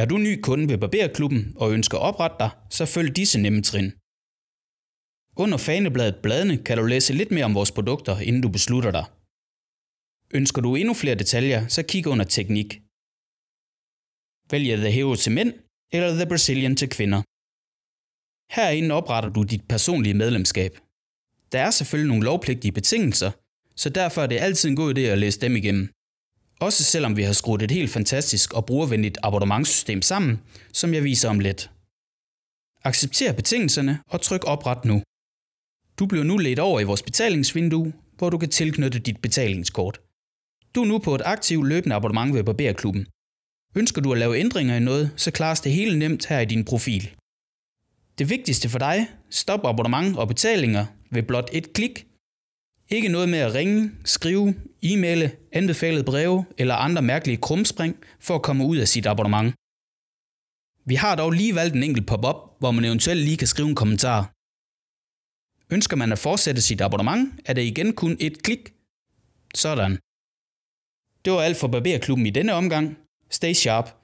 Er du ny kunde ved Barberklubben og ønsker at oprette dig, så følg disse nemme trin. Under fanebladet Bladene kan du læse lidt mere om vores produkter, inden du beslutter dig. Ønsker du endnu flere detaljer, så kig under teknik. Vælg The Hero til mænd eller The Brazilian til kvinder. Herinde opretter du dit personlige medlemskab. Der er selvfølgelig nogle lovpligtige betingelser, så derfor er det altid en god idé at læse dem igennem. Også selvom vi har skruet et helt fantastisk og brugervenligt abonnementssystem sammen, som jeg viser om lidt. Accepter betingelserne og tryk opret nu. Du bliver nu ledt over i vores betalingsvindue, hvor du kan tilknytte dit betalingskort. Du er nu på et aktivt løbende abonnement ved Barberklubben. Ønsker du at lave ændringer i noget, så klares det hele nemt her i din profil. Det vigtigste for dig, stop abonnement og betalinger ved blot et klik. Ikke noget med at ringe, skrive, e-maile, anbefalede breve eller andre mærkelige krumspring for at komme ud af sit abonnement. Vi har dog lige valgt en enkelt pop-up, hvor man eventuelt lige kan skrive en kommentar. Ønsker man at fortsætte sit abonnement, er det igen kun et klik. Sådan. Det var alt for Barberklubben i denne omgang. Stay sharp.